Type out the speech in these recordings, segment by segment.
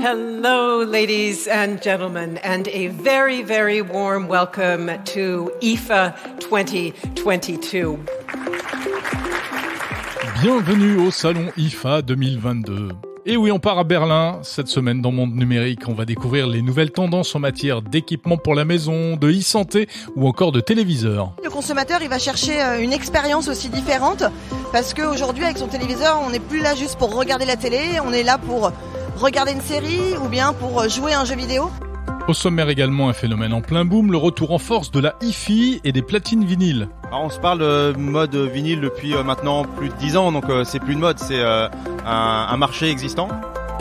Hello, ladies and gentlemen, and a very, very warm welcome to IFA 2022. Bienvenue au salon IFA 2022. Et oui, on part à Berlin. Cette semaine dans Monde Numérique, on va découvrir les nouvelles tendances en matière d'équipement pour la maison, de e-santé ou encore de téléviseurs. Le consommateur, il va chercher une expérience aussi différente parce qu'aujourd'hui, avec son téléviseur, on n'est plus là juste pour regarder la télé, on est là pour regarder une série ou bien pour jouer à un jeu vidéo. Au sommaire également un phénomène en plein boom, le retour en force de la hi-fi et des platines vinyles. Alors on se parle de mode vinyle depuis maintenant plus de 10 ans, donc c'est plus une mode, c'est un marché existant.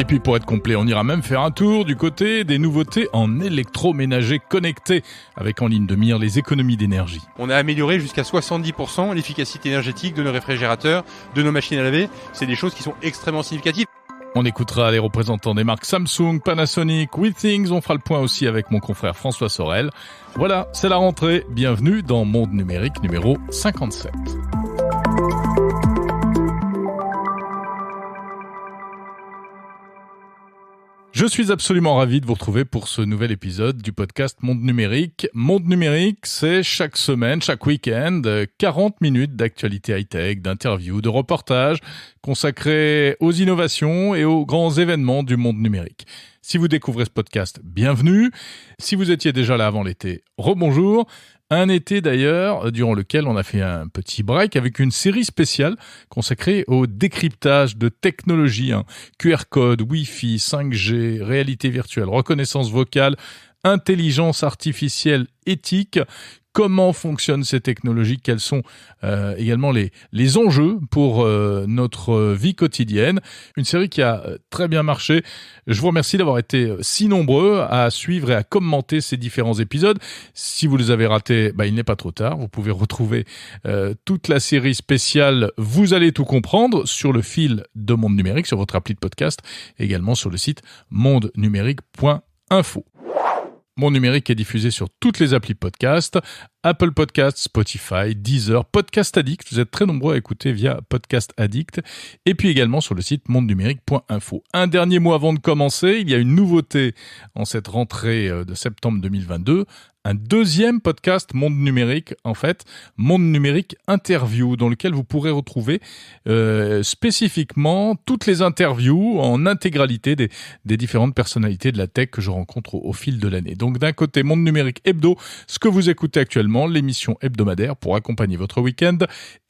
Et puis pour être complet, on ira même faire un tour du côté des nouveautés en électroménager connecté, avec en ligne de mire les économies d'énergie. On a amélioré jusqu'à 70% l'efficacité énergétique de nos réfrigérateurs, de nos machines à laver. C'est des choses qui sont extrêmement significatives. On écoutera les représentants des marques Samsung, Panasonic, Withings. On fera le point aussi avec mon confrère François Sorel. Voilà, c'est la rentrée. Bienvenue dans Monde Numérique numéro 57. Je suis absolument ravi de vous retrouver pour ce nouvel épisode du podcast Monde Numérique. Monde Numérique, c'est chaque semaine, chaque week-end, 40 minutes d'actualité high-tech, d'interviews, de reportages consacrés aux innovations et aux grands événements du monde numérique. Si vous découvrez ce podcast, bienvenue. Si vous étiez déjà là avant l'été, rebonjour. Un été d'ailleurs, durant lequel on a fait un petit break avec une série spéciale consacrée au décryptage de technologies, QR code, Wi-Fi, 5G, réalité virtuelle, reconnaissance vocale, intelligence artificielle éthique. Comment fonctionnent ces technologies? Quels sont également les enjeux pour notre vie quotidienne? Une série qui a très bien marché. Je vous remercie d'avoir été si nombreux à suivre et à commenter ces différents épisodes. Si vous les avez ratés, il n'est pas trop tard. Vous pouvez retrouver toute la série spéciale. Vous allez tout comprendre sur le fil de Monde Numérique, sur votre appli de podcast, et également sur le site mondenumérique.info. Monde Numérique est diffusé sur toutes les applis podcast, Apple Podcasts, Spotify, Deezer, Podcast Addict. Vous êtes très nombreux à écouter via Podcast Addict. Et puis également sur le site mondenumérique.info. Un dernier mot avant de commencer. Il y a une nouveauté en cette rentrée de septembre 2022. Un deuxième podcast Monde Numérique, en fait, Monde Numérique Interview, dans lequel vous pourrez retrouver spécifiquement toutes les interviews en intégralité des différentes personnalités de la tech que je rencontre au fil de l'année. Donc d'un côté, Monde Numérique Hebdo, ce que vous écoutez actuellement, l'émission hebdomadaire pour accompagner votre week-end,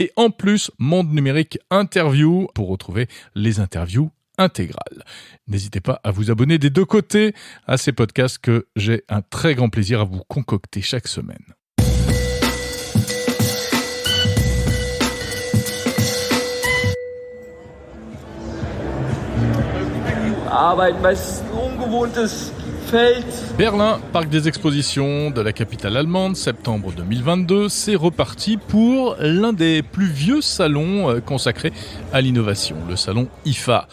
et en plus, Monde Numérique Interview pour retrouver les interviews intégrale. N'hésitez pas à vous abonner des deux côtés à ces podcasts que j'ai un très grand plaisir à vous concocter chaque semaine. Arbeiten meist ein ungewohntes Feld. Berlin, parc des expositions de la capitale allemande, septembre 2022, c'est reparti pour l'un des plus vieux salons consacrés à l'innovation, le salon IFA.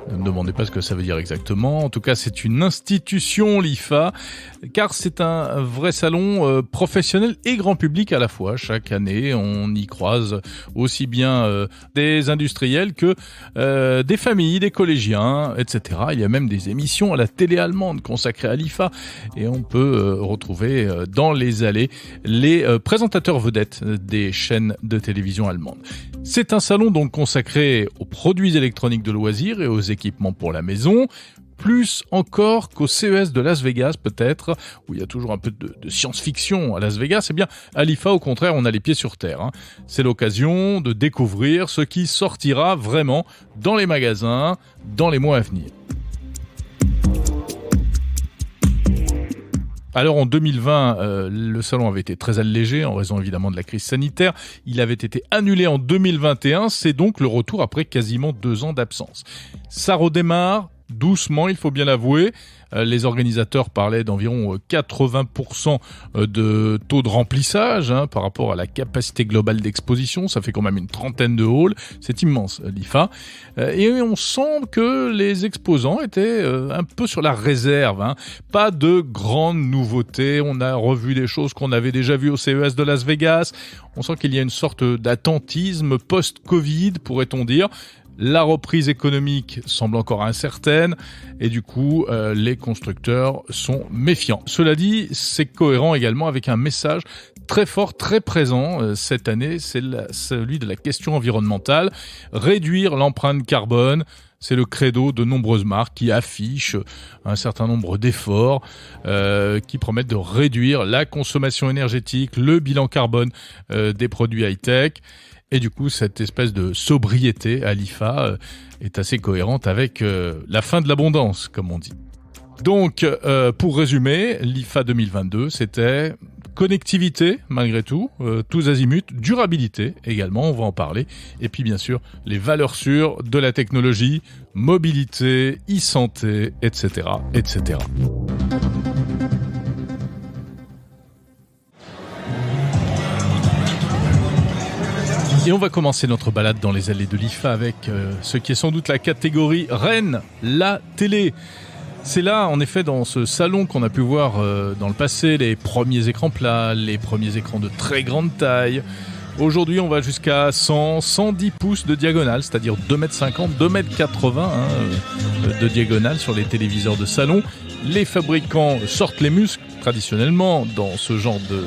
Ne me demandez pas ce que ça veut dire exactement. En tout cas, c'est une institution, l'IFA, car c'est un vrai salon professionnel et grand public à la fois. Chaque année, on y croise aussi bien des industriels que des familles, des collégiens, etc. Il y a même des émissions à la télé allemande consacrées à l'IFA. Et on peut retrouver dans les allées les présentateurs vedettes des chaînes de télévision allemandes. C'est un salon donc consacré aux produits électroniques de loisirs et aux équipements pour la maison, plus encore qu'au CES de Las Vegas peut-être, où il y a toujours un peu de science-fiction à Las Vegas. Eh bien, à l'IFA, au contraire, on a les pieds sur terre. C'est l'occasion de découvrir ce qui sortira vraiment dans les magasins dans les mois à venir. Alors en 2020, le salon avait été très allégé en raison évidemment de la crise sanitaire. Il avait été annulé en 2021. C'est donc le retour après quasiment 2 ans d'absence. Ça redémarre doucement, il faut bien l'avouer. Les organisateurs parlaient d'environ 80% de taux de remplissage par rapport à la capacité globale d'exposition. Ça fait quand même une 30aine de halls. C'est immense, l'IFA. Et on sent que les exposants étaient un peu sur la réserve. Pas de grandes nouveautés. On a revu des choses qu'on avait déjà vues au CES de Las Vegas. On sent qu'il y a une sorte d'attentisme post-Covid, pourrait-on dire. La reprise économique semble encore incertaine et du coup, les constructeurs sont méfiants. Cela dit, c'est cohérent également avec un message très fort, très présent cette année, c'est celui de la question environnementale. Réduire l'empreinte carbone, c'est le credo de nombreuses marques qui affichent un certain nombre d'efforts qui promettent de réduire la consommation énergétique, le bilan carbone des produits high-tech. Et du coup, cette espèce de sobriété à l'IFA est assez cohérente avec la fin de l'abondance, comme on dit. Donc, pour résumer, l'IFA 2022, c'était connectivité, malgré tout, tous azimuts, durabilité également, on va en parler, et puis bien sûr, les valeurs sûres de la technologie, mobilité, e-santé, etc., etc. Et on va commencer notre balade dans les allées de l'IFA avec ce qui est sans doute la catégorie reine, la télé. C'est là, en effet, dans ce salon qu'on a pu voir dans le passé, les premiers écrans plats, les premiers écrans de très grande taille. Aujourd'hui, on va jusqu'à 100, 110 pouces de diagonale, c'est-à-dire 2,50 m, 2,80 m de diagonale sur les téléviseurs de salon. Les fabricants sortent les muscles traditionnellement dans ce genre de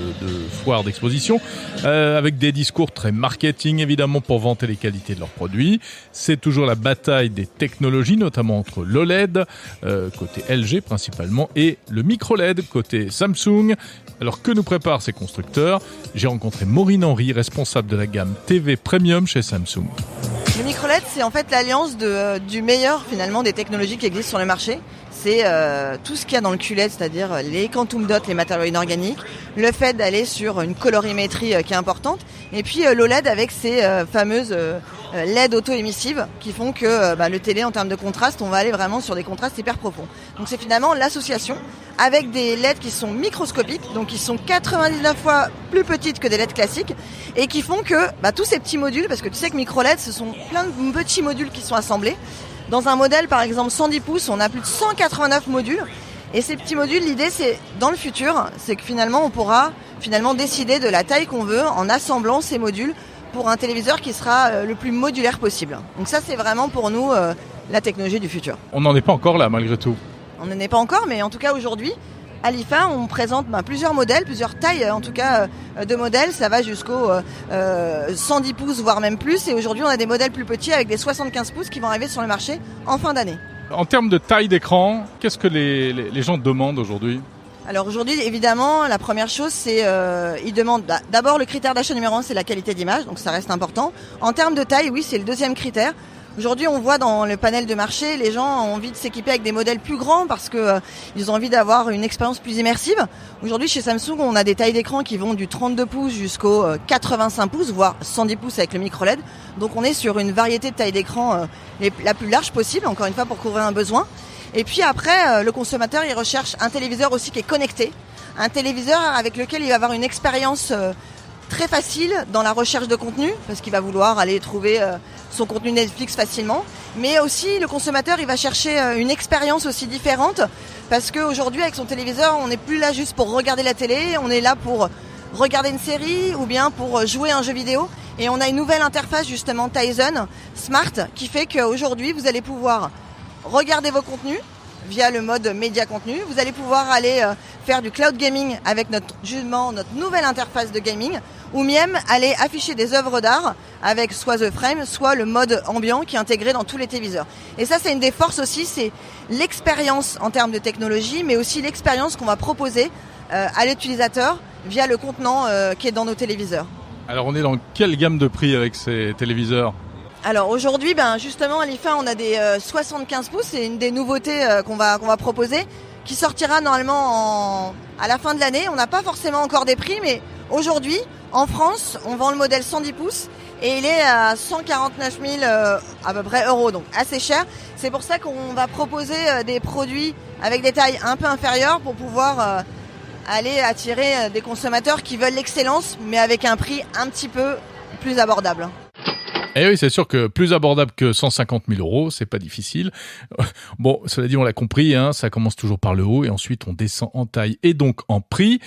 foire d'exposition, avec des discours très marketing évidemment pour vanter les qualités de leurs produits. C'est toujours la bataille des technologies, notamment entre l'OLED, côté LG principalement, et le micro-LED, côté Samsung. Alors que nous préparent ces constructeurs ? J'ai rencontré Maureen Henry, responsable de la gamme TV Premium chez Samsung. Le micro-LED, c'est en fait l'alliance du meilleur finalement des technologies qui existent sur le marché. C'est tout ce qu'il y a dans le QLED, c'est-à-dire les quantum dots, les matériaux inorganiques, le fait d'aller sur une colorimétrie qui est importante, et puis l'OLED avec ces fameuses LED auto-émissives qui font que le télé en termes de contraste, on va aller vraiment sur des contrastes hyper profonds. Donc c'est finalement l'association avec des LED qui sont microscopiques, donc qui sont 99 fois plus petites que des LED classiques, et qui font que tous ces petits modules, parce que tu sais que micro-LED, ce sont plein de petits modules qui sont assemblés. Dans un modèle, par exemple, 110 pouces, on a plus de 189 modules. Et ces petits modules, l'idée, c'est, dans le futur, c'est que finalement, on pourra décider de la taille qu'on veut en assemblant ces modules pour un téléviseur qui sera le plus modulaire possible. Donc ça, c'est vraiment pour nous la technologie du futur. On n'en est pas encore là, malgré tout. On n'en est pas encore, mais en tout cas, aujourd'hui, à l'IFA, on présente plusieurs modèles, plusieurs tailles en tout cas de modèles. Ça va jusqu'au 110 pouces, voire même plus. Et aujourd'hui, on a des modèles plus petits avec des 75 pouces qui vont arriver sur le marché en fin d'année. En termes de taille d'écran, qu'est-ce que les gens demandent aujourd'hui ? Alors aujourd'hui, évidemment, la première chose, c'est ils demandent d'abord le critère d'achat numéro 1, c'est la qualité d'image, donc ça reste important. En termes de taille, oui, c'est le deuxième critère. Aujourd'hui, on voit dans le panel de marché, les gens ont envie de s'équiper avec des modèles plus grands parce que ils ont envie d'avoir une expérience plus immersive. Aujourd'hui, chez Samsung, on a des tailles d'écran qui vont du 32 pouces jusqu'au 85 pouces, voire 110 pouces avec le micro-LED. Donc, on est sur une variété de tailles d'écran la plus large possible, encore une fois, pour couvrir un besoin. Et puis après, le consommateur, il recherche un téléviseur aussi qui est connecté, un téléviseur avec lequel il va avoir une expérience très facile dans la recherche de contenu, parce qu'il va vouloir aller trouver son contenu Netflix facilement. Mais aussi, le consommateur, il va chercher une expérience aussi différente, parce qu'aujourd'hui, avec son téléviseur, on n'est plus là juste pour regarder la télé, on est là pour regarder une série ou bien pour jouer à un jeu vidéo. Et on a une nouvelle interface, justement, Tizen Smart, qui fait qu'aujourd'hui, vous allez pouvoir regarder vos contenus via le mode média contenu. Vous allez pouvoir aller faire du cloud gaming avec notre nouvelle interface de gaming, ou même aller afficher des œuvres d'art avec soit The Frame, soit le mode ambiant qui est intégré dans tous les téléviseurs. Et ça, c'est une des forces aussi, c'est l'expérience en termes de technologie, mais aussi l'expérience qu'on va proposer à l'utilisateur via le contenant qui est dans nos téléviseurs. Alors on est dans quelle gamme de prix avec ces téléviseurs ? Alors aujourd'hui, justement à l'IFA, on a des 75 pouces, c'est une des nouveautés qu'on va proposer, qui sortira normalement à la fin de l'année. On n'a pas forcément encore des prix, mais aujourd'hui, en France, on vend le modèle 110 pouces et il est à 149 000 à peu près euros, donc assez cher. C'est pour ça qu'on va proposer des produits avec des tailles un peu inférieures pour pouvoir aller attirer des consommateurs qui veulent l'excellence, mais avec un prix un petit peu plus abordable. Et oui, c'est sûr que plus abordable que 150 000 €, c'est pas difficile. Bon, cela dit, on l'a compris, hein, ça commence toujours par le haut et ensuite on descend en taille et donc en prix.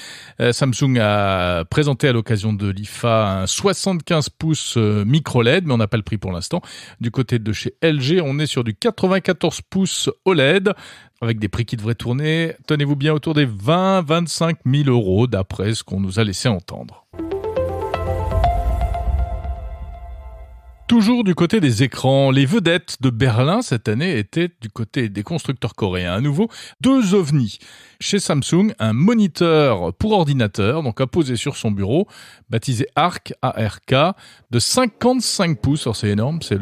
Samsung a présenté à l'occasion de l'IFA un 75 pouces micro LED, mais on n'a pas le prix pour l'instant. Du côté de chez LG, on est sur du 94 pouces OLED, avec des prix qui devraient tourner, tenez-vous bien, autour des 20-25 000 € d'après ce qu'on nous a laissé entendre. Toujours du côté des écrans, les vedettes de Berlin cette année étaient du côté des constructeurs coréens. À nouveau, 2 ovnis. Chez Samsung, un moniteur pour ordinateur, donc à poser sur son bureau, baptisé ARC, A-R-K, de 55 pouces. Alors c'est énorme, c'est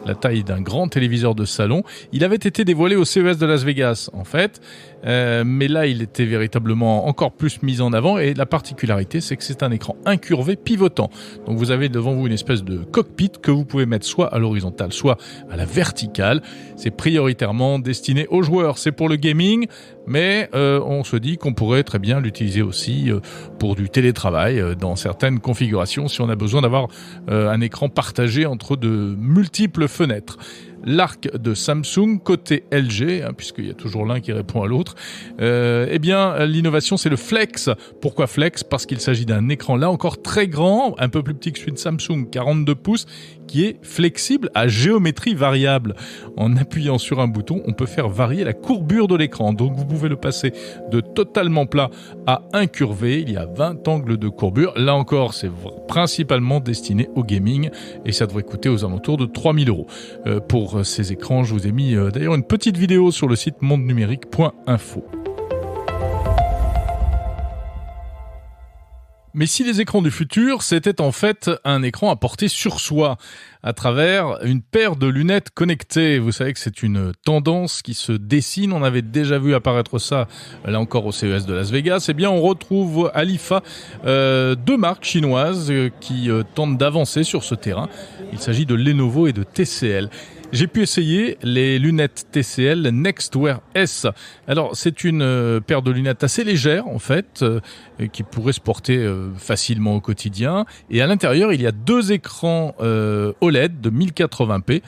la taille d'un grand téléviseur de salon. Il avait été dévoilé au CES de Las Vegas, en fait. Mais là, il était véritablement encore plus mis en avant. Et la particularité, c'est que c'est un écran incurvé pivotant. Donc vous avez devant vous une espèce de cockpit que vous pouvez mettre soit à l'horizontale, soit à la verticale. C'est prioritairement destiné aux joueurs. C'est pour le gaming, mais on se dit qu'on pourrait très bien l'utiliser aussi pour du télétravail dans certaines configurations si on a besoin d'avoir un écran partagé entre de multiples fenêtres. L'ARC de Samsung, côté LG, puisqu'il y a toujours l'un qui répond à l'autre, eh bien, l'innovation, c'est le Flex. Pourquoi Flex ? Parce qu'il s'agit d'un écran, là encore, très grand, un peu plus petit que celui de Samsung, 42 pouces, qui est flexible à géométrie variable. En appuyant sur un bouton, on peut faire varier la courbure de l'écran. Donc, vous pouvez le passer de totalement plat à incurvé. Il y a 20 angles de courbure. Là encore, c'est principalement destiné au gaming et ça devrait coûter aux alentours de 3 000 €. Pour ces écrans, je vous ai mis d'ailleurs une petite vidéo sur le site mondenumérique.info. Mais si les écrans du futur, c'était en fait un écran à porter sur soi, à travers une paire de lunettes connectées. Vous savez que c'est une tendance qui se dessine. On avait déjà vu apparaître ça, là encore au CES de Las Vegas. Eh bien, on retrouve à l'IFA 2 marques chinoises qui tentent d'avancer sur ce terrain. Il s'agit de Lenovo et de TCL. J'ai pu essayer les lunettes TCL Nextwear S. Alors, c'est une paire de lunettes assez légère, en fait, qui pourrait se porter facilement au quotidien. Et à l'intérieur, il y a 2 écrans OLED de 1080p,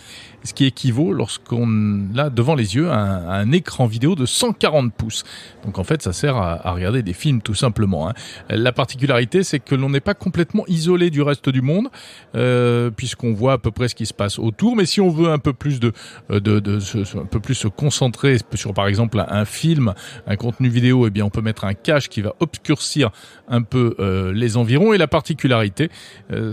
ce qui équivaut, lorsqu'on a devant les yeux, un écran vidéo de 140 pouces. Donc, en fait, ça sert à regarder des films, tout simplement. La particularité, c'est que l'on n'est pas complètement isolé du reste du monde, puisqu'on voit à peu près ce qui se passe autour. Mais si on veut un peu plus un peu plus se concentrer sur, par exemple, un film, un contenu vidéo, eh bien, on peut mettre un cache qui va obscurcir un peu les environs. Et la particularité,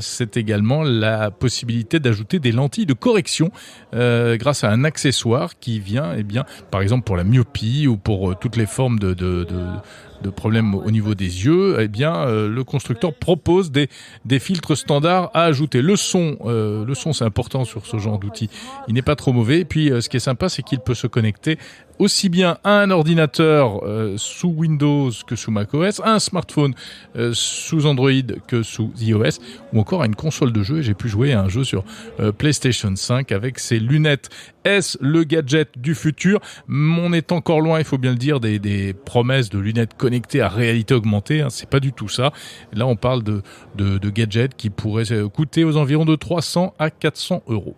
c'est également la possibilité d'ajouter des lentilles de correction grâce à un accessoire qui vient, eh bien, par exemple, pour la myopie ou pour toutes les formes de problèmes au niveau des yeux, eh bien, le constructeur propose des filtres standards à ajouter. Le son, c'est important sur ce genre d'outil. Il n'est pas trop mauvais. Et puis, ce qui est sympa, c'est qu'il peut se connecter aussi bien à un ordinateur sous Windows que sous macOS, à un smartphone sous Android que sous iOS, ou encore à une console de jeu. J'ai pu jouer à un jeu sur PlayStation 5 avec ces lunettes. Est-ce le gadget du futur ? On est encore loin, il faut bien le dire, des promesses de lunettes connectées à réalité augmentée. C'est pas du tout ça. Là, on parle de gadgets qui pourraient coûter aux environs de 300 à 400 €.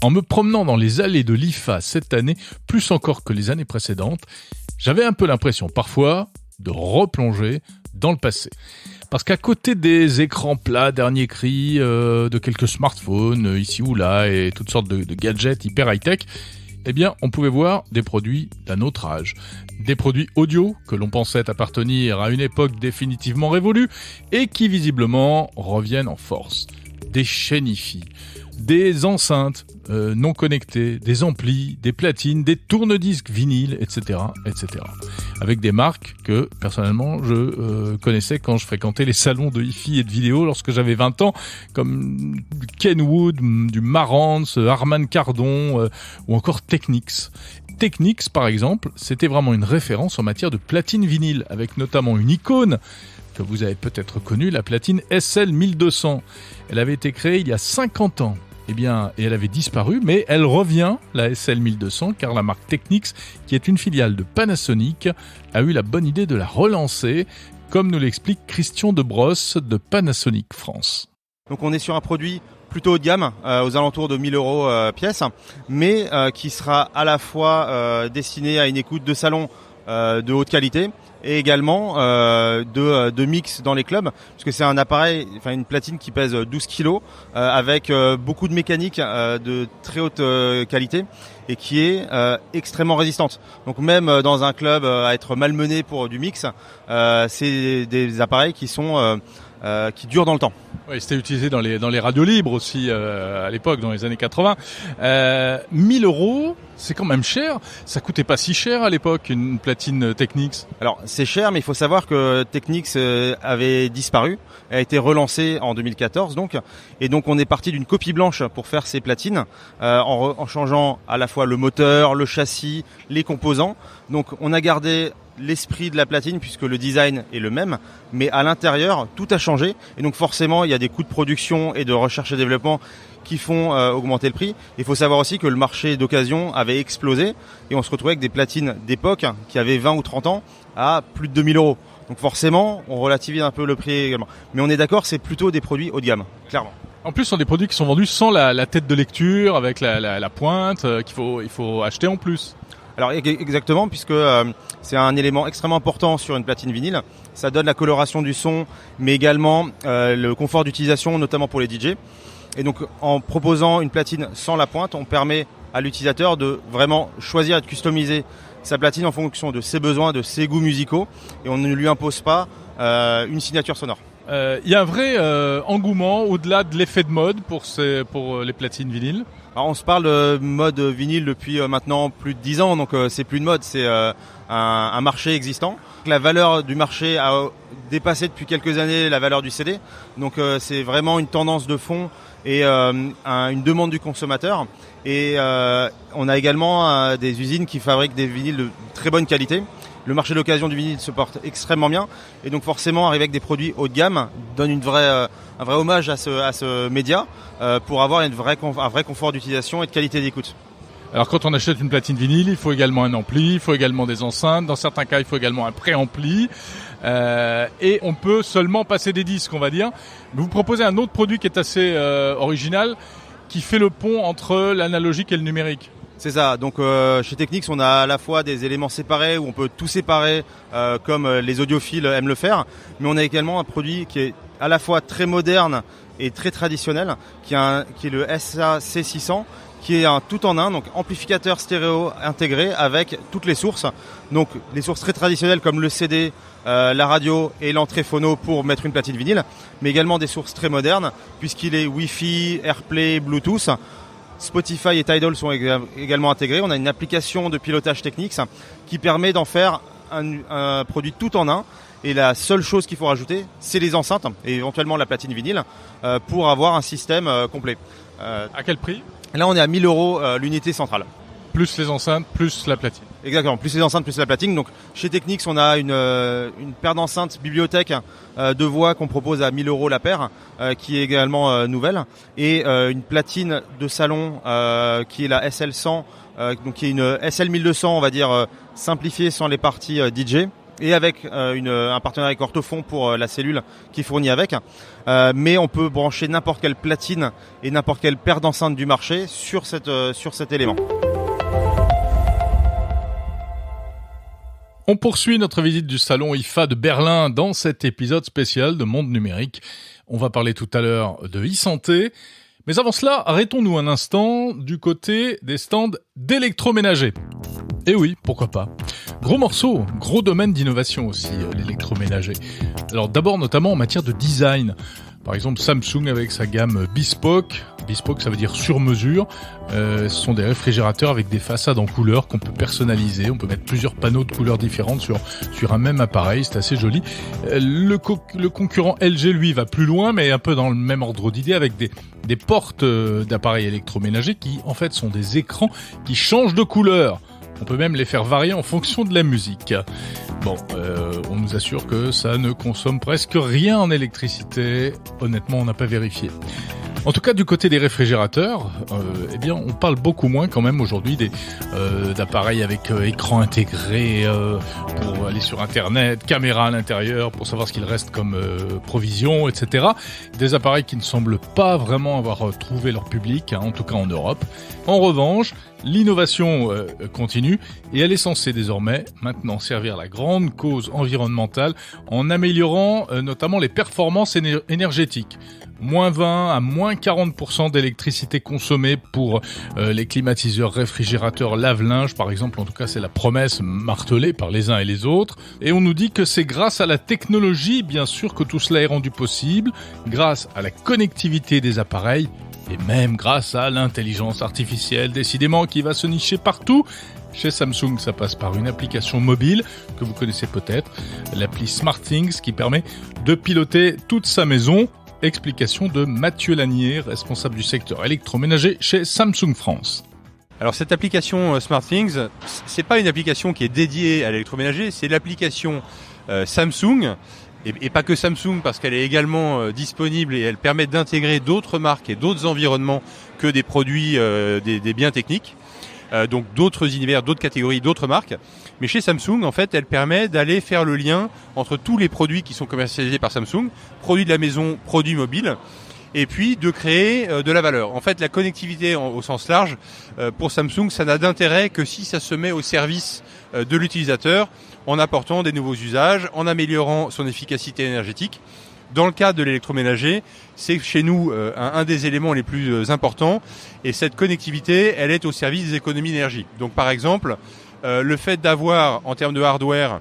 En me promenant dans les allées de l'IFA cette année, plus encore que les années précédentes, j'avais un peu l'impression parfois de replonger dans le passé. Parce qu'à côté des écrans plats, dernier cri, de quelques smartphones ici ou là et toutes sortes de gadgets hyper high-tech, eh bien, on pouvait voir des produits d'un autre âge. Des produits audio que l'on pensait appartenir à une époque définitivement révolue et qui visiblement reviennent en force. Des chaînes hi-fi, des enceintes non connectées, des amplis, des platines, des tourne-disques vinyles, etc., etc. Avec des marques que, personnellement, je connaissais quand je fréquentais les salons de hi-fi et de vidéo lorsque j'avais 20 ans, comme Kenwood, du Marantz, Harman Kardon ou encore Technics. Technics, par exemple, c'était vraiment une référence en matière de platine vinyle, avec notamment une icône que vous avez peut-être connue, la platine SL1200. Elle avait été créée il y a 50 ans. Eh bien, et elle avait disparu, mais elle revient, la SL1200, car la marque Technics, qui est une filiale de Panasonic, a eu la bonne idée de la relancer comme nous l'explique Christian Debrosse de Panasonic France. Donc on est sur un produit plutôt haut de gamme, aux alentours de 1 000 € pièce, mais qui sera à la fois destiné à une écoute de salon de haute qualité et également de mix dans les clubs, puisque c'est un appareil, enfin une platine qui pèse 12 kg avec beaucoup de mécanique de très haute qualité et qui est extrêmement résistante. Donc même dans un club à être malmené pour du mix, c'est des appareils qui sont qui durent dans le temps. Oui, c'était utilisé dans les radios libres aussi à l'époque, dans les années 80. 1 000 €, c'est quand même cher. Ça coûtait pas si cher à l'époque, une platine Technics. Alors c'est cher, mais il faut savoir que Technics avait disparu, a été relancé en 2014 donc, et donc on est parti d'une copie blanche pour faire ces platines en changeant à la fois le moteur, le châssis, les composants. Donc on a gardé l'esprit de la platine puisque le design est le même, mais à l'intérieur tout a changé et donc forcément il y a des coûts de production et de recherche et développement qui font augmenter le prix. Il faut savoir aussi que le marché d'occasion avait explosé et on se retrouvait avec des platines d'époque qui avaient 20 ou 30 ans à plus de 2 000 €. Donc forcément on relativise un peu le prix également. Mais on est d'accord, c'est plutôt des produits haut de gamme, clairement. En plus, ce sont des produits qui sont vendus sans la tête de lecture, avec la pointe, il faut acheter en plus. Alors exactement, puisque c'est un élément extrêmement important sur une platine vinyle. Ça donne la coloration du son, mais également le confort d'utilisation, notamment pour les DJ. Et donc en proposant une platine sans la pointe, on permet à l'utilisateur de vraiment choisir et de customiser sa platine en fonction de ses besoins, de ses goûts musicaux, et on ne lui impose pas une signature sonore. Il y a un vrai engouement au-delà de l'effet de mode pour les platines vinyles. Alors on se parle de mode vinyle depuis maintenant plus de 10 ans, donc c'est plus une mode, c'est un marché existant. La valeur du marché a dépassé depuis quelques années la valeur du CD, donc c'est vraiment une tendance de fond et une demande du consommateur. Et on a également des usines qui fabriquent des vinyles de très bonne qualité. Le marché d'occasion du vinyle se porte extrêmement bien et donc forcément arriver avec des produits haut de gamme donne un vrai hommage à ce média pour avoir un vrai confort d'utilisation et de qualité d'écoute. Alors quand on achète une platine vinyle, il faut également un ampli, il faut également des enceintes, dans certains cas il faut également un préampli et on peut seulement passer des disques, on va dire. Vous proposez un autre produit qui est assez original, qui fait le pont entre l'analogique et le numérique. C'est ça, donc chez Technics on a à la fois des éléments séparés où on peut tout séparer comme les audiophiles aiment le faire, mais on a également un produit qui est à la fois très moderne et très traditionnel, qui est le SAC600, qui est un tout en un, donc amplificateur stéréo intégré avec toutes les sources, donc les sources très traditionnelles comme le CD, la radio et l'entrée phono pour mettre une platine vinyle, mais également des sources très modernes puisqu'il est Wi-Fi, AirPlay, Bluetooth. Spotify et Tidal sont également intégrés. On a une application de pilotage Technics qui permet d'en faire un produit tout en un. Et la seule chose qu'il faut rajouter, c'est les enceintes et éventuellement la platine vinyle pour avoir un système complet. À quel prix ? Là, on est à 1 000 € l'unité centrale. Plus les enceintes, plus la platine. Exactement, plus les enceintes, plus la platine. Donc chez Technics, on a une paire d'enceintes bibliothèque de voix qu'on propose à 1 000 € la paire, qui est également nouvelle, et une platine de salon qui est la SL100, donc qui est une SL1200, on va dire simplifiée sans les parties DJ, et avec un partenariat avec Ortofon pour la cellule qui fournit avec. Mais on peut brancher n'importe quelle platine et n'importe quelle paire d'enceintes du marché sur cet élément. On poursuit notre visite du salon IFA de Berlin dans cet épisode spécial de Monde Numérique. On va parler tout à l'heure de e-santé. Mais avant cela, arrêtons-nous un instant du côté des stands d'électroménager. Eh oui, pourquoi pas. Gros morceau, gros domaine d'innovation aussi, l'électroménager. Alors d'abord notamment en matière de design. Par exemple, Samsung avec sa gamme Bespoke. Bespoke, ça veut dire sur mesure. Ce sont des réfrigérateurs avec des façades en couleur qu'on peut personnaliser. On peut mettre plusieurs panneaux de couleurs différentes sur un même appareil. C'est assez joli. Le concurrent LG, lui, va plus loin, mais un peu dans le même ordre d'idée, avec des portes d'appareils électroménagers qui, en fait, sont des écrans qui changent de couleur. On peut même les faire varier en fonction de la musique. Bon, on nous assure que ça ne consomme presque rien en électricité. Honnêtement, on n'a pas vérifié. En tout cas, du côté des réfrigérateurs, eh bien, on parle beaucoup moins quand même aujourd'hui d'appareils avec écran intégré pour aller sur Internet, caméra à l'intérieur pour savoir ce qu'il reste comme provision, etc. Des appareils qui ne semblent pas vraiment avoir trouvé leur public, en tout cas en Europe. En revanche, l'innovation continue et elle est censée désormais maintenant servir la grande cause environnementale en améliorant notamment les performances énergétiques. Moins 20 à moins 40% d'électricité consommée pour les climatiseurs, réfrigérateurs, lave-linge par exemple. En tout cas, c'est la promesse martelée par les uns et les autres. Et on nous dit que c'est grâce à la technologie, bien sûr, que tout cela est rendu possible, grâce à la connectivité des appareils et même grâce à l'intelligence artificielle, décidément, qui va se nicher partout. Chez Samsung, ça passe par une application mobile que vous connaissez peut-être, l'appli SmartThings, qui permet de piloter toute sa maison. Explication de Mathieu Lanier, responsable du secteur électroménager chez Samsung France. Alors cette application SmartThings, c'est pas une application qui est dédiée à l'électroménager, c'est l'application Samsung, et pas que Samsung, parce qu'elle est également disponible et elle permet d'intégrer d'autres marques et d'autres environnements que des produits, des biens techniques. Donc d'autres univers, d'autres catégories, d'autres marques. Mais chez Samsung, en fait, elle permet d'aller faire le lien entre tous les produits qui sont commercialisés par Samsung, produits de la maison, produits mobiles, et puis de créer de la valeur. En fait, la connectivité au sens large, pour Samsung, ça n'a d'intérêt que si ça se met au service de l'utilisateur, en apportant des nouveaux usages, en améliorant son efficacité énergétique. Dans le cas de l'électroménager, c'est chez nous un des éléments les plus importants, et cette connectivité, elle est au service des économies d'énergie. Donc par exemple, le fait d'avoir, en termes de hardware,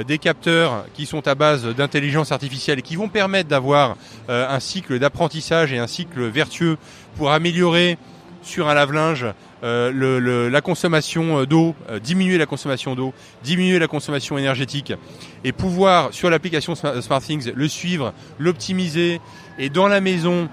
des capteurs qui sont à base d'intelligence artificielle et qui vont permettre d'avoir un cycle d'apprentissage et un cycle vertueux pour améliorer sur un lave-linge la consommation d'eau, diminuer la consommation d'eau, diminuer la consommation énergétique, et pouvoir sur l'application SmartThings le suivre, l'optimiser, et dans la maison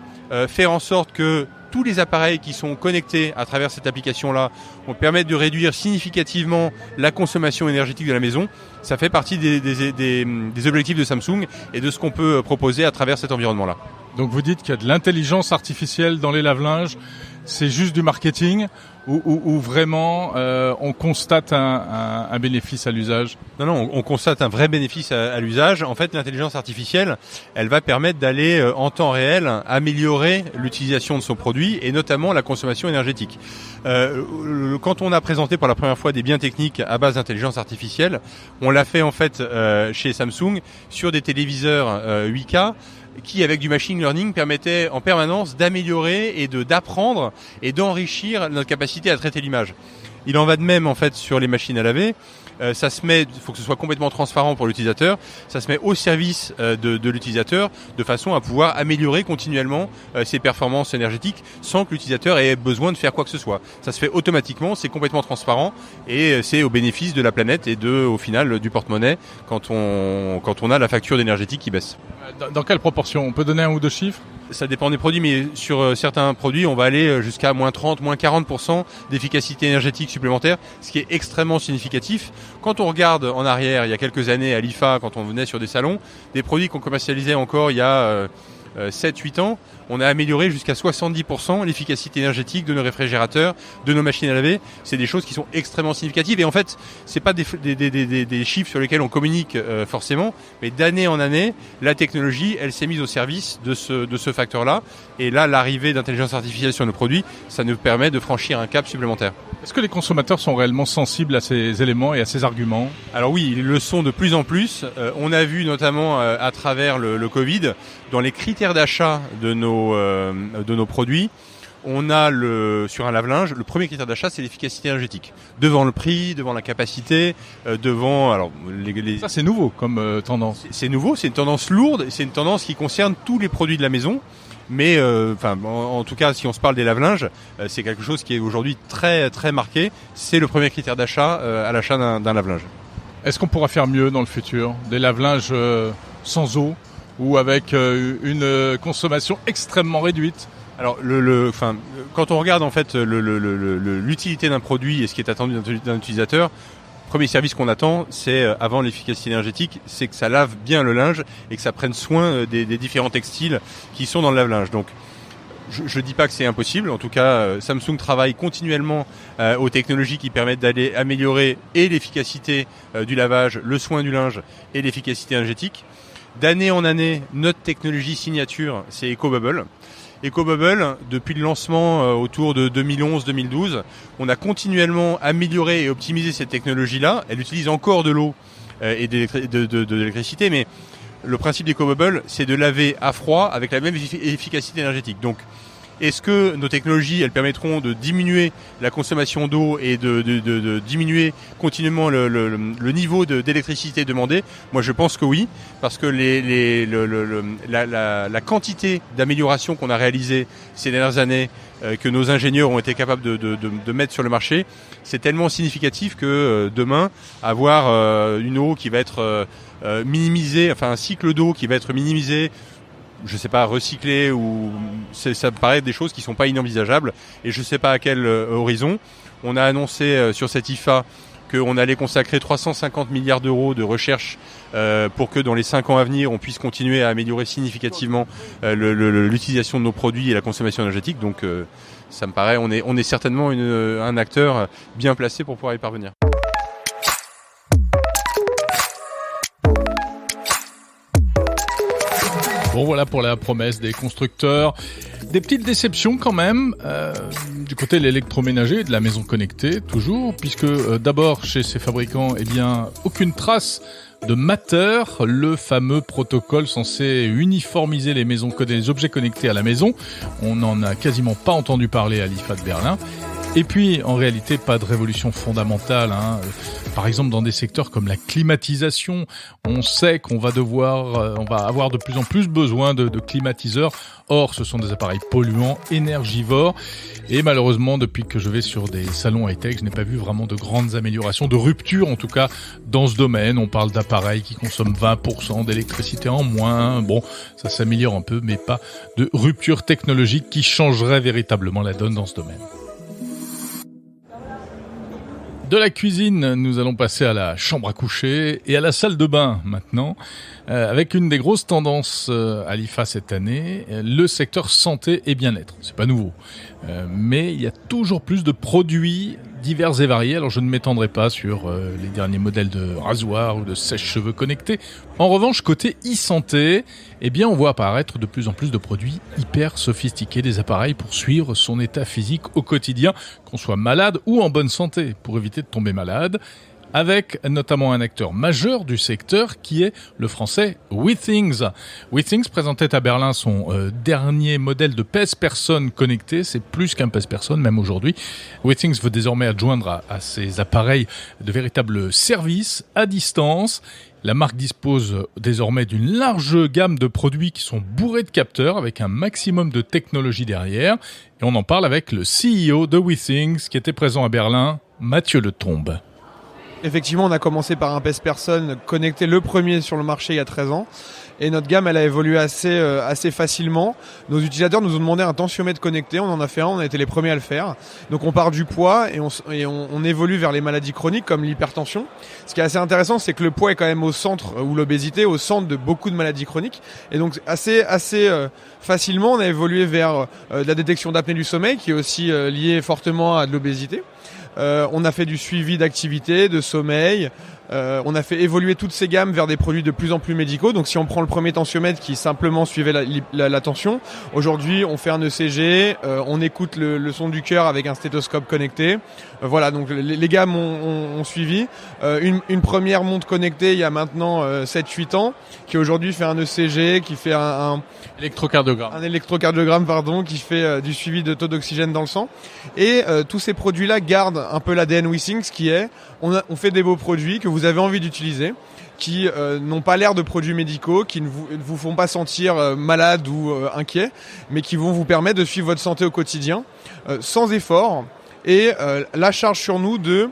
faire en sorte que tous les appareils qui sont connectés à travers cette application-là vont permettre de réduire significativement la consommation énergétique de la maison. Ça fait partie des objectifs de Samsung et de ce qu'on peut proposer à travers cet environnement-là. Donc vous dites qu'il y a de l'intelligence artificielle dans les lave-linges, c'est juste du marketing ou vraiment on constate un bénéfice à l'usage? Non, on constate un vrai bénéfice à l'usage. En fait, l'intelligence artificielle, elle va permettre d'aller en temps réel améliorer l'utilisation de son produit et notamment la consommation énergétique. Quand on a présenté pour la première fois des biens techniques à base d'intelligence artificielle, on l'a fait en fait chez Samsung sur des téléviseurs 8K qui, avec du machine learning, permettait en permanence d'améliorer et d'apprendre et d'enrichir notre capacité à traiter l'image. Il en va de même en fait sur les machines à laver. Ça se met, il faut que ce soit complètement transparent pour l'utilisateur. Ça se met au service de l'utilisateur de façon à pouvoir améliorer continuellement ses performances énergétiques sans que l'utilisateur ait besoin de faire quoi que ce soit. Ça se fait automatiquement, c'est complètement transparent et c'est au bénéfice de la planète et au final du porte-monnaie quand on a la facture d'énergie qui baisse. Dans quelle proportion? On peut donner un ou deux chiffres? Ça dépend des produits, mais sur certains produits, on va aller jusqu'à moins 30, moins 40% d'efficacité énergétique supplémentaire, ce qui est extrêmement significatif. Quand on regarde en arrière, il y a quelques années à l'IFA, quand on venait sur des salons, des produits qu'on commercialisait encore il y a 7-8 ans, on a amélioré jusqu'à 70% l'efficacité énergétique de nos réfrigérateurs, de nos machines à laver. C'est des choses qui sont extrêmement significatives. Et en fait, c'est pas des chiffres sur lesquels on communique forcément, mais d'année en année, la technologie, elle s'est mise au service de ce facteur-là. Et là, l'arrivée d'intelligence artificielle sur nos produits, ça nous permet de franchir un cap supplémentaire. Est-ce que les consommateurs sont réellement sensibles à ces éléments et à ces arguments? Alors oui, ils le sont de plus en plus. On a vu notamment à travers le Covid, dans les critères d'achat de nos produits, on a sur un lave-linge, le premier critère d'achat, c'est l'efficacité énergétique. Devant le prix, devant la capacité, devant Ça c'est nouveau comme tendance. C'est nouveau, c'est une tendance lourde, c'est une tendance qui concerne tous les produits de la maison. Mais en tout cas, si on se parle des lave-linges, c'est quelque chose qui est aujourd'hui très très marqué. C'est le premier critère d'achat à l'achat d'un lave-linge. Est-ce qu'on pourra faire mieux dans le futur? Des lave-linges sans eau ou avec une consommation extrêmement réduite? Alors, quand on regarde en fait l'utilité d'un produit et ce qui est attendu d'un utilisateur, le premier service qu'on attend, c'est avant l'efficacité énergétique, c'est que ça lave bien le linge et que ça prenne soin des différents textiles qui sont dans le lave-linge. Donc, je dis pas que c'est impossible. En tout cas, Samsung travaille continuellement aux technologies qui permettent d'aller améliorer et l'efficacité du lavage, le soin du linge et l'efficacité énergétique. D'année en année, notre technologie signature, c'est EcoBubble. EcoBubble, depuis le lancement autour de 2011-2012, on a continuellement amélioré et optimisé cette technologie-là. Elle utilise encore de l'eau et de l'électricité, mais le principe d'EcoBubble, c'est de laver à froid avec la même efficacité énergétique. Donc, est-ce que nos technologies, elles permettront de diminuer la consommation d'eau et de diminuer continuellement le niveau d'électricité demandé ? Moi, je pense que oui, parce que la quantité d'amélioration qu'on a réalisée ces dernières années, que nos ingénieurs ont été capables de mettre sur le marché, c'est tellement significatif que demain, avoir une eau qui va être minimisée, enfin un cycle d'eau qui va être minimisé, je sais pas, recycler, ou ça me paraît des choses qui sont pas inenvisageables, et je sais pas à quel horizon. On a annoncé sur cette IFA qu'on allait consacrer 350 milliards d'euros de recherche pour que dans les 5 ans à venir, on puisse continuer à améliorer significativement l'utilisation de nos produits et la consommation énergétique. Donc ça me paraît, on est certainement un acteur bien placé pour pouvoir y parvenir. Bon, voilà pour la promesse des constructeurs. Des petites déceptions quand même, du côté de l'électroménager et de la maison connectée, toujours, puisque d'abord, chez ces fabricants, eh bien, aucune trace de Matter, le fameux protocole censé uniformiser les objets connectés à la maison. On n'en a quasiment pas entendu parler à l'IFA de Berlin. Et puis, en réalité, pas de révolution fondamentale, hein. Par exemple, dans des secteurs comme la climatisation, on sait qu'on va avoir de plus en plus besoin de climatiseurs. Or, ce sont des appareils polluants, énergivores. Et malheureusement, depuis que je vais sur des salons high-tech, je n'ai pas vu vraiment de grandes améliorations, de rupture en tout cas, dans ce domaine. On parle d'appareils qui consomment 20% d'électricité en moins. Bon, ça s'améliore un peu, mais pas de rupture technologique qui changerait véritablement la donne dans ce domaine. De la cuisine, nous allons passer à la chambre à coucher et à la salle de bain maintenant, avec une des grosses tendances à l'IFA cette année, le secteur santé et bien-être. C'est pas nouveau, mais il y a toujours plus de produits divers et variés. Alors je ne m'étendrai pas sur les derniers modèles de rasoirs ou de sèche-cheveux connectés. En revanche, côté e-santé, eh bien on voit apparaître de plus en plus de produits hyper sophistiqués, des appareils pour suivre son état physique au quotidien, qu'on soit malade ou en bonne santé, pour éviter de tomber malade, avec notamment un acteur majeur du secteur qui est le français Withings. Withings présentait à Berlin son dernier modèle de pèse-personne connecté. C'est plus qu'un pèse-personne, même aujourd'hui. Withings veut désormais adjoindre à ses appareils de véritables services à distance. La marque dispose désormais d'une large gamme de produits qui sont bourrés de capteurs avec un maximum de technologie derrière. Et on en parle avec le CEO de Withings qui était présent à Berlin, Mathieu Letombe. Effectivement, on a commencé par un pèse-personne connecté, le premier sur le marché il y a 13 ans. Et notre gamme, elle a évolué assez facilement. Nos utilisateurs nous ont demandé un tensiomètre connecté. On en a fait un, on a été les premiers à le faire. Donc on part du poids et on évolue vers les maladies chroniques comme l'hypertension. Ce qui est assez intéressant, c'est que le poids est quand même au centre, ou l'obésité, au centre de beaucoup de maladies chroniques. Et donc assez facilement, on a évolué vers la détection d'apnée du sommeil, qui est aussi liée fortement à de l'obésité. On a fait du suivi d'activité, de sommeil. On a fait évoluer toutes ces gammes vers des produits de plus en plus médicaux. Donc si on prend le premier tensiomètre qui simplement suivait la tension, aujourd'hui on fait un ECG, on écoute le son du cœur avec un stéthoscope connecté. Voilà, donc les gammes ont suivi. Une première montre connectée il y a maintenant 7-8 ans, qui aujourd'hui fait un ECG, qui fait un électrocardiogramme, qui fait du suivi de taux d'oxygène dans le sang. Et tous ces produits-là gardent un peu l'ADN Withings, qui est on fait des beaux produits que vous avez envie d'utiliser, qui n'ont pas l'air de produits médicaux, qui ne vous font pas sentir malade ou inquiet, mais qui vont vous permettre de suivre votre santé au quotidien sans effort, et la charge sur nous de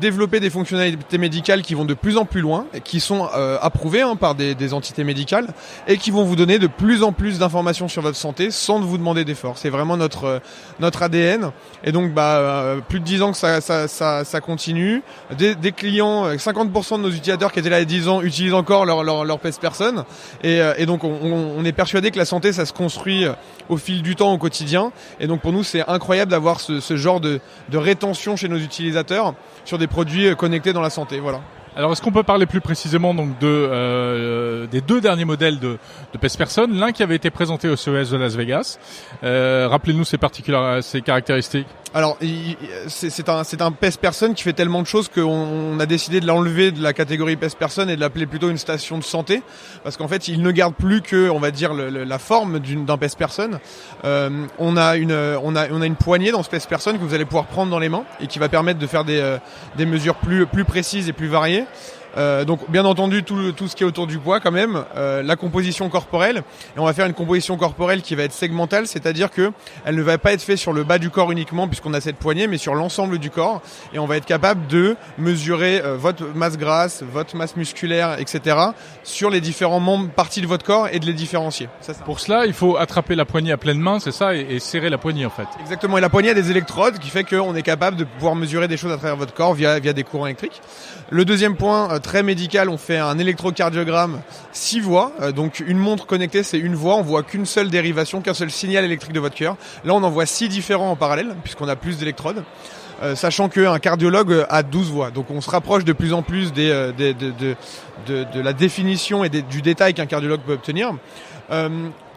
développer des fonctionnalités médicales qui vont de plus en plus loin, qui sont approuvées par des entités médicales et qui vont vous donner de plus en plus d'informations sur votre santé sans vous demander d'efforts. C'est vraiment notre ADN. Et donc plus de 10 ans que ça continue. Des clients, 50% de nos utilisateurs qui étaient là il y a 10 ans utilisent encore leur pèse personne. Et donc on est persuadé que la santé, ça se construit au fil du temps, au quotidien. Et donc pour nous, c'est incroyable d'avoir ce genre de rétention chez nos utilisateurs sur des produits connectés dans la santé. Voilà. Alors, est-ce qu'on peut parler plus précisément donc des 2 derniers modèles de pèse personne, l'un qui avait été présenté au CES de Las Vegas. Rappelez-nous ses caractéristiques. Alors, c'est un pèse personne qui fait tellement de choses qu'on a décidé de l'enlever de la catégorie pèse personne et de l'appeler plutôt une station de santé, parce qu'en fait, il ne garde plus que, on va dire, la forme d'un pèse personne. On a une poignée dans ce pèse personne que vous allez pouvoir prendre dans les mains et qui va permettre de faire des mesures plus précises et plus variées. Donc bien entendu tout ce qui est autour du poids quand même, la composition corporelle, et on va faire une composition corporelle qui va être segmentale, c'est-à-dire que elle ne va pas être faite sur le bas du corps uniquement puisqu'on a cette poignée, mais sur l'ensemble du corps, et on va être capable de mesurer votre masse grasse, votre masse musculaire, etc. sur les différentes parties de votre corps et de les différencier. Pour cela, il faut attraper la poignée à pleine main, c'est ça, et serrer la poignée en fait. Exactement, et la poignée a des électrodes qui fait qu'on est capable de pouvoir mesurer des choses à travers votre corps via des courants électriques. Le deuxième point, très médical, on fait un électrocardiogramme 6 voies. Donc une montre connectée, c'est une voie, on voit qu'une seule dérivation, qu'un seul signal électrique de votre cœur. Là, on en voit 6 différents en parallèle, puisqu'on a plus d'électrodes. Sachant qu'un cardiologue a 12 voies. Donc on se rapproche de plus en plus de la définition et du détail qu'un cardiologue peut obtenir.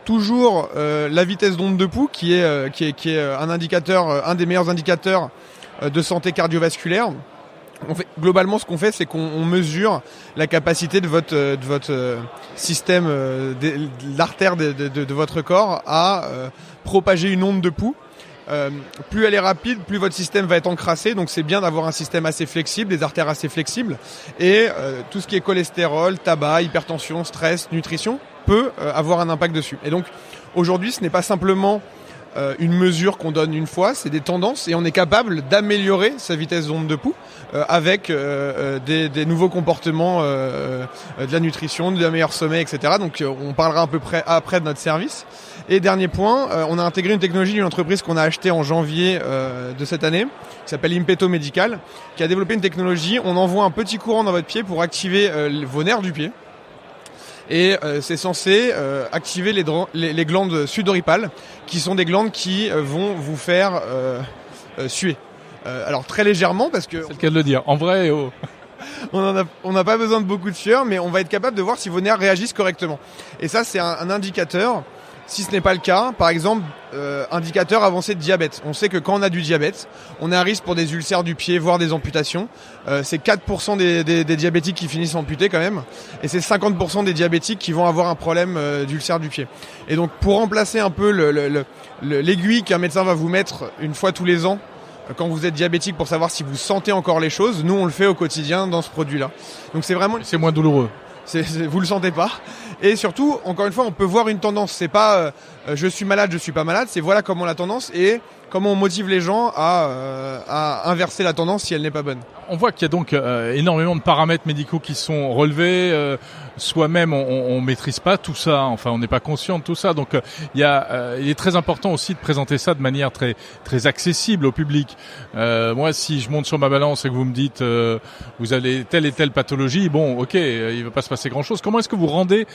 Toujours la vitesse d'onde de pouls, qui est un indicateur, un des meilleurs indicateurs de santé cardiovasculaire. Globalement, ce qu'on fait, c'est qu'on mesure la capacité de votre système, de l'artère de votre corps à propager une onde de pouls. Plus elle est rapide, plus votre système va être encrassé. Donc c'est bien d'avoir un système assez flexible, des artères assez flexibles. Et tout ce qui est cholestérol, tabac, hypertension, stress, nutrition peut avoir un impact dessus. Et donc aujourd'hui, ce n'est pas simplement une mesure qu'on donne une fois, c'est des tendances, et on est capable d'améliorer sa vitesse d'onde de pouls avec des nouveaux comportements, de la nutrition, d'un meilleur sommeil, etc. Donc on parlera à peu près après de notre service. Et dernier point, on a intégré une technologie d'une entreprise qu'on a achetée en janvier de cette année, qui s'appelle Impeto Medical, qui a développé une technologie. On envoie un petit courant dans votre pied pour activer vos nerfs du pied. Et c'est censé activer les glandes sudoripales, qui sont des glandes qui vont vous faire suer. Alors très légèrement, parce que... C'est le cas de le dire. En vrai, on n'a pas besoin de beaucoup de sueur, mais on va être capable de voir si vos nerfs réagissent correctement. Et ça, c'est un indicateur. Si ce n'est pas le cas, par exemple, indicateur avancé de diabète. On sait que quand on a du diabète, on a un risque pour des ulcères du pied, voire des amputations. C'est 4% des diabétiques qui finissent amputés quand même. Et c'est 50% des diabétiques qui vont avoir un problème d'ulcère du pied. Et donc pour remplacer un peu l'aiguille qu'un médecin va vous mettre une fois tous les ans, quand vous êtes diabétique, pour savoir si vous sentez encore les choses, nous on le fait au quotidien dans ce produit-là. Donc c'est vraiment... C'est moins douloureux. Vous le sentez pas. Et surtout, encore une fois, on peut voir une tendance. C'est pas je suis malade, je suis pas malade. C'est voilà comment la tendance et comment on motive les gens à inverser la tendance si elle n'est pas bonne. On voit qu'il y a donc énormément de paramètres médicaux qui sont relevés. Soi-même, on maîtrise pas tout ça. Enfin, on n'est pas conscient de tout ça. Donc, il est très important aussi de présenter ça de manière très très accessible au public. Moi, si je monte sur ma balance et que vous me dites vous avez telle et telle pathologie, bon, ok, il va pas se passer grand-chose. Comment est-ce que vous rendez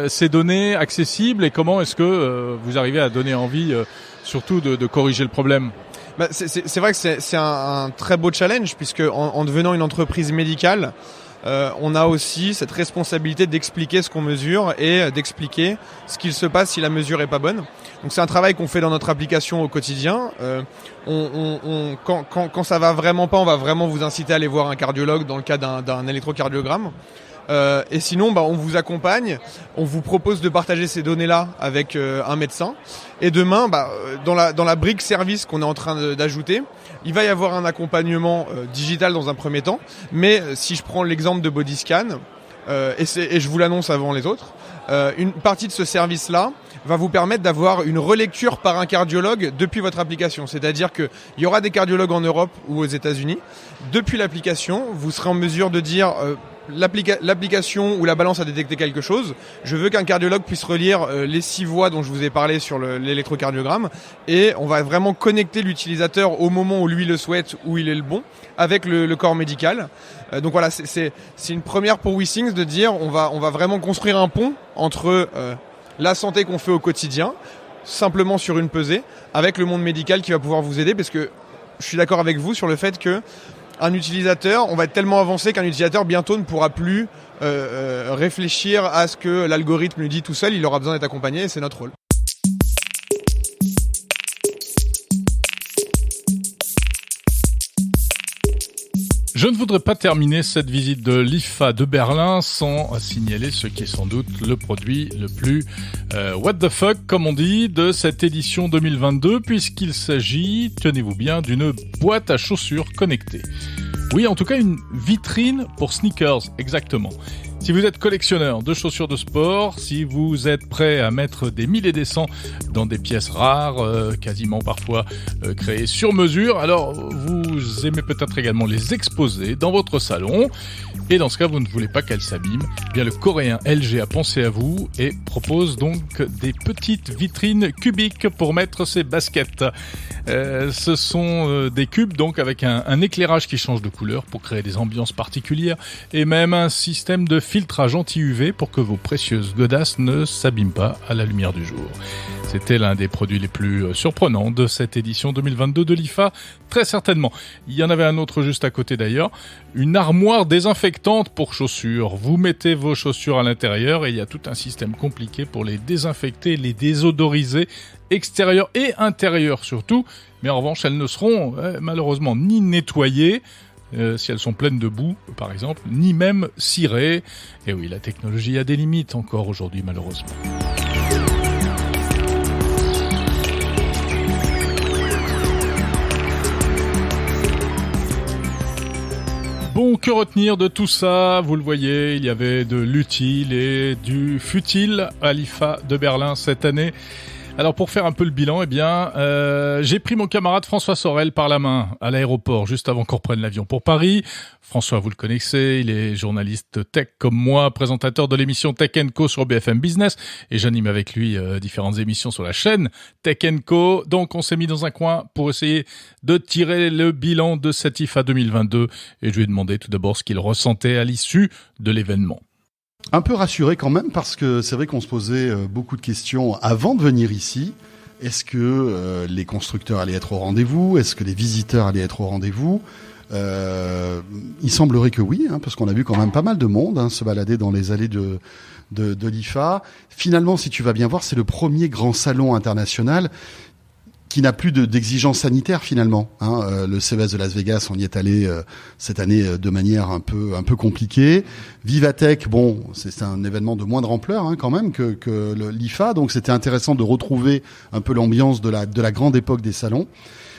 ces données accessibles et comment est-ce que vous arrivez à donner envie, surtout de corriger le problème? C'est vrai que c'est un très beau challenge, puisque en devenant une entreprise médicale, on a aussi cette responsabilité d'expliquer ce qu'on mesure et d'expliquer ce qu'il se passe si la mesure est pas bonne. Donc c'est un travail qu'on fait dans notre application au quotidien. Quand ça va vraiment pas, on va vraiment vous inciter à aller voir un cardiologue dans le cas d'un électrocardiogramme. Et sinon, on vous accompagne, on vous propose de partager ces données-là avec un médecin. Et demain, dans la brique service qu'on est en train d'ajouter, il va y avoir un accompagnement digital dans un premier temps. Mais si je prends l'exemple de Bodyscan, et je vous l'annonce avant les autres, une partie de ce service-là va vous permettre d'avoir une relecture par un cardiologue depuis votre application. C'est-à-dire qu'il y aura des cardiologues en Europe ou aux États-Unis. Depuis l'application, vous serez en mesure de dire l'application ou la balance a détecté quelque chose. Je veux qu'un cardiologue puisse relire les 6 voies dont je vous ai parlé sur l'électrocardiogramme, et on va vraiment connecter l'utilisateur au moment où lui le souhaite, où il est le bon, avec le corps médical. Donc voilà, c'est une première pour WeThings de dire on va vraiment construire un pont entre la santé qu'on fait au quotidien, simplement sur une pesée, avec le monde médical qui va pouvoir vous aider, parce que je suis d'accord avec vous sur le fait que un utilisateur, on va être tellement avancé qu'un utilisateur bientôt ne pourra plus réfléchir à ce que l'algorithme lui dit tout seul. Il aura besoin d'être accompagné et c'est notre rôle. Je ne voudrais pas terminer cette visite de l'IFA de Berlin sans signaler ce qui est sans doute le produit le plus what the fuck, comme on dit, de cette édition 2022, puisqu'il s'agit, tenez-vous bien, d'une boîte à chaussures connectée. Oui, en tout cas, une vitrine pour sneakers, exactement. Si vous êtes collectionneur de chaussures de sport, si vous êtes prêt à mettre des 1000 et des cents dans des pièces rares, quasiment parfois créées sur mesure, alors vous aimez peut-être également les exposer dans votre salon. Et dans ce cas, vous ne voulez pas qu'elles s'abîment. Eh bien, le coréen LG a pensé à vous et propose donc des petites vitrines cubiques pour mettre ses baskets. Ce sont des cubes donc avec un éclairage qui change de couleur pour créer des ambiances particulières et même un système de filtrage anti-UV pour que vos précieuses godasses ne s'abîment pas à la lumière du jour. C'était l'un des produits les plus surprenants de cette édition 2022 de l'IFA, très certainement. Il y en avait un autre juste à côté d'ailleurs, une armoire désinfectante pour chaussures. Vous mettez vos chaussures à l'intérieur et il y a tout un système compliqué pour les désinfecter, les désodoriser, extérieur et intérieur surtout. Mais en revanche, elles ne seront malheureusement ni nettoyées, si elles sont pleines de boue, par exemple, ni même cirées. Et oui, la technologie a des limites encore aujourd'hui, malheureusement. Bon, que retenir de tout ça? Vous le voyez, il y avait de l'utile et du futile à l'IFA de Berlin cette année. Alors pour faire un peu le bilan, j'ai pris mon camarade François Sorel par la main à l'aéroport juste avant qu'on reprenne l'avion pour Paris. François, vous le connaissez, il est journaliste tech comme moi, présentateur de l'émission Tech & Co sur BFM Business et j'anime avec lui différentes émissions sur la chaîne Tech & Co. Donc on s'est mis dans un coin pour essayer de tirer le bilan de cette IFA 2022 et je lui ai demandé tout d'abord ce qu'il ressentait à l'issue de l'événement. Un peu rassuré quand même parce que c'est vrai qu'on se posait beaucoup de questions avant de venir ici. Est-ce que les constructeurs allaient être au rendez-vous? Est-ce que les visiteurs allaient être au rendez-vous? Il semblerait que oui, parce qu'on a vu quand même pas mal de monde se balader dans les allées de l'IFA. Finalement, si tu vas bien voir, c'est le premier grand salon international qui n'a plus d'exigences sanitaires finalement. Le CES de Las Vegas, on y est allé cette année de manière un peu compliquée. Vivatech, bon, c'est un événement de moindre ampleur quand même que l'IFA, donc c'était intéressant de retrouver un peu l'ambiance de la grande époque des salons.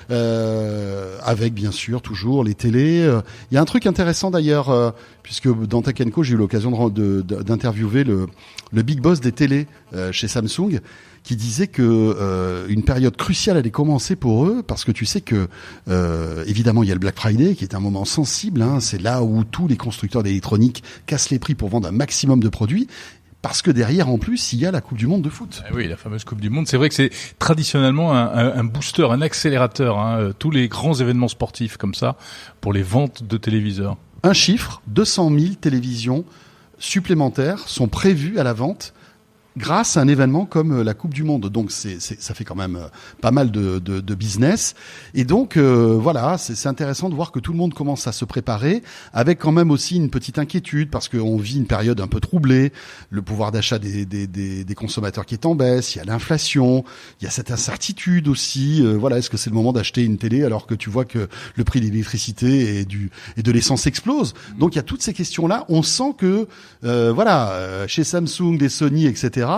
Avec bien sûr toujours les télés. Il y a un truc intéressant d'ailleurs, puisque dans Tech & Co, j'ai eu l'occasion d'interviewer le big boss des télés chez Samsung, qui disait que une période cruciale allait commencer pour eux, parce que tu sais que évidemment il y a le Black Friday qui est un moment sensible, c'est là où tous les constructeurs d'électronique cassent les prix pour vendre un maximum de produits. Parce que derrière, en plus, il y a la Coupe du Monde de foot. Oui, la fameuse Coupe du Monde. C'est vrai que c'est traditionnellement un booster, un accélérateur, tous les grands événements sportifs comme ça, pour les ventes de téléviseurs. Un chiffre, 200 000 télévisions supplémentaires sont prévues à la vente grâce à un événement comme la Coupe du Monde. Donc ça fait quand même pas mal de business. Et donc voilà, c'est intéressant de voir que tout le monde commence à se préparer, avec quand même aussi une petite inquiétude, parce qu'on vit une période un peu troublée, le pouvoir d'achat des consommateurs qui est en baisse, il y a l'inflation, il y a cette incertitude aussi. Voilà, est-ce que c'est le moment d'acheter une télé alors que tu vois que le prix de l'électricité et de l'essence explose? Donc il y a toutes ces questions-là. On sent que voilà, chez Samsung, des Sony, etc.,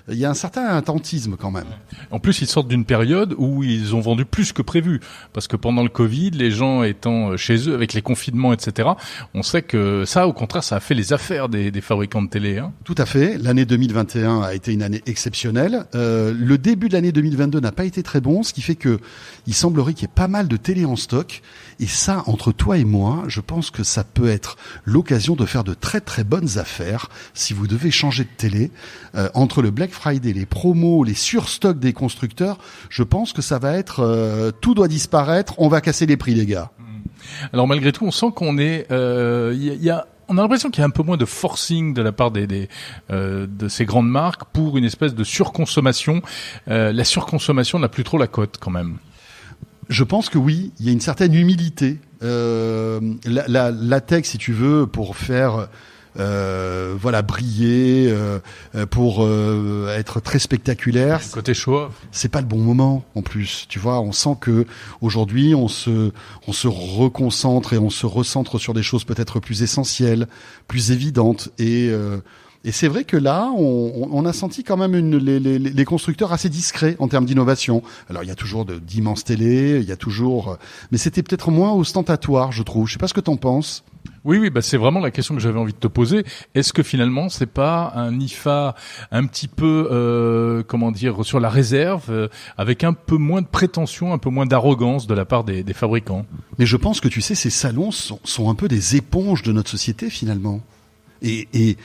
Il y a un certain attentisme quand même. En plus, ils sortent d'une période où ils ont vendu plus que prévu. Parce que pendant le Covid, les gens étant chez eux avec les confinements, etc., on sait que ça, au contraire, ça a fait les affaires des fabricants de télé. Hein. Tout à fait. L'année 2021 a été une année exceptionnelle. Le début de l'année 2022 n'a pas été très bon, ce qui fait que il semblerait qu'il y ait pas mal de télé en stock. Et ça, entre toi et moi, je pense que ça peut être l'occasion de faire de très très bonnes affaires si vous devez changer de télé. Entre le Black Friday, les promos, les surstocks des constructeurs, je pense que ça va être tout doit disparaître, on va casser les prix, les gars. Alors malgré tout, on sent qu'on est, on a l'impression qu'il y a un peu moins de forcing de la part de ces grandes marques pour une espèce de surconsommation. La surconsommation n'a plus trop la cote quand même. Je pense que oui, il y a une certaine humilité. La tech, si tu veux, pour faire briller, pour être très spectaculaire. Le côté show. C'est pas le bon moment en plus. Tu vois, on sent que aujourd'hui on se reconcentre et on se recentre sur des choses peut-être plus essentielles, plus évidentes et c'est vrai que là, on a senti quand même les constructeurs assez discrets en termes d'innovation. Alors il y a toujours d'immenses télés, il y a toujours, mais c'était peut-être moins ostentatoire, je trouve. Je sais pas ce que t'en penses. Oui, c'est vraiment la question que j'avais envie de te poser. Est-ce que finalement c'est pas un IFA un petit peu, sur la réserve, avec un peu moins de prétention, un peu moins d'arrogance de la part des fabricants? Mais je pense que tu sais, ces salons sont un peu des éponges de notre société finalement. Et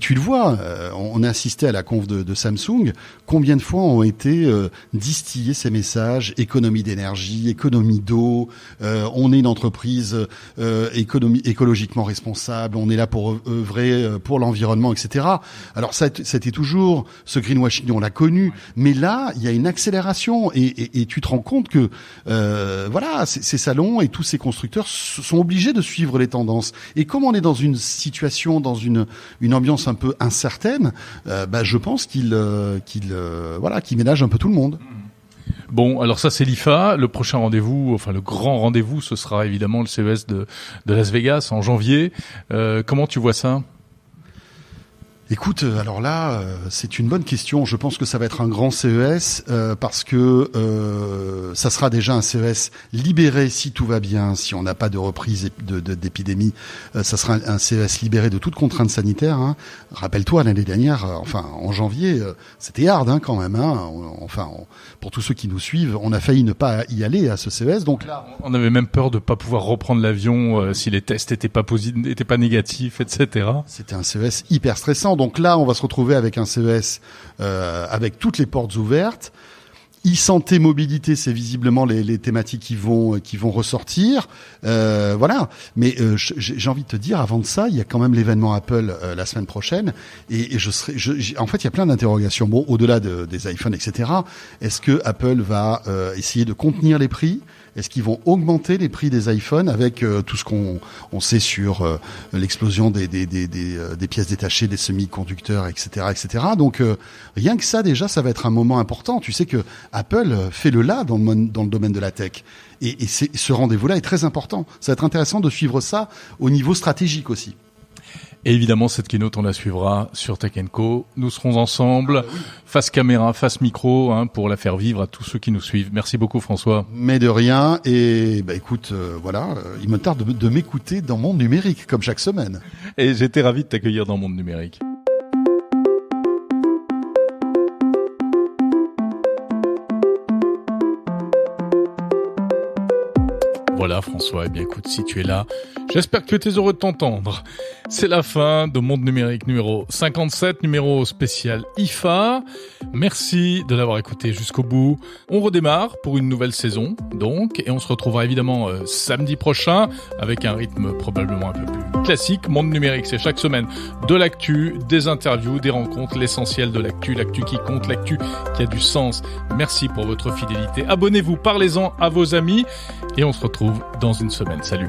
tu le vois, on a assisté à la conf de Samsung, combien de fois ont été distillés ces messages, économie d'énergie, économie d'eau, on est une entreprise écologiquement responsable, on est là pour œuvrer pour l'environnement, etc. Alors c'était toujours, ce greenwashing, on l'a connu, mais là, il y a une accélération et tu te rends compte que ces salons et tous ces constructeurs sont obligés de suivre les tendances. Et comme on est dans une situation, dans une ambiance un peu incertaine, je pense qu'il ménage un peu tout le monde. Bon, alors ça c'est l'IFA. Le prochain rendez-vous, enfin le grand rendez-vous, ce sera évidemment le CES de Las Vegas en janvier. Comment tu vois ça ? Écoute, alors là, c'est une bonne question. Je pense que ça va être un grand CES parce que ça sera déjà un CES libéré si tout va bien, si on n'a pas de reprise d'épidémie. Ça sera un CES libéré de toute contrainte sanitaire. Hein. Rappelle-toi, l'année dernière, en janvier, c'était hard quand même. Hein. Pour tous ceux qui nous suivent, on a failli ne pas y aller à ce CES. Donc là, on avait même peur de pas pouvoir reprendre l'avion si les tests étaient pas négatifs, etc. C'était un CES hyper stressant. Donc là, on va se retrouver avec un CES avec toutes les portes ouvertes. E-santé, mobilité, c'est visiblement les thématiques qui vont ressortir. Mais j'ai envie de te dire, avant de ça, il y a quand même l'événement Apple la semaine prochaine. Et en fait, il y a plein d'interrogations. Bon, au-delà des iPhones, etc. Est-ce que Apple va essayer de contenir les prix ? Est-ce qu'ils vont augmenter les prix des iPhones avec tout ce qu'on sait sur l'explosion des pièces détachées, des semi-conducteurs, etc., etc. Donc rien que ça déjà, ça va être un moment important. Tu sais que Apple fait le là dans le domaine de la tech. Et ce rendez-vous-là est très important. Ça va être intéressant de suivre ça au niveau stratégique aussi. Et évidemment, cette keynote, on la suivra sur Tech & Co. Nous serons ensemble, face caméra, face micro, pour la faire vivre à tous ceux qui nous suivent. Merci beaucoup, François. Mais de rien. Et écoute, il me tarde de m'écouter dans Monde Numérique, comme chaque semaine. Et j'étais ravi de t'accueillir dans Monde Numérique. Voilà François, eh bien écoute, si tu es là, j'espère que tu es heureux de t'entendre. C'est la fin de Monde Numérique numéro 57, numéro spécial IFA. Merci de l'avoir écouté jusqu'au bout. On redémarre pour une nouvelle saison, donc, et on se retrouvera évidemment samedi prochain avec un rythme probablement un peu plus classique. Monde Numérique, c'est chaque semaine de l'actu, des interviews, des rencontres, l'essentiel de l'actu qui compte, l'actu qui a du sens. Merci pour votre fidélité. Abonnez-vous, parlez-en à vos amis et on se retrouve dans une semaine. Salut.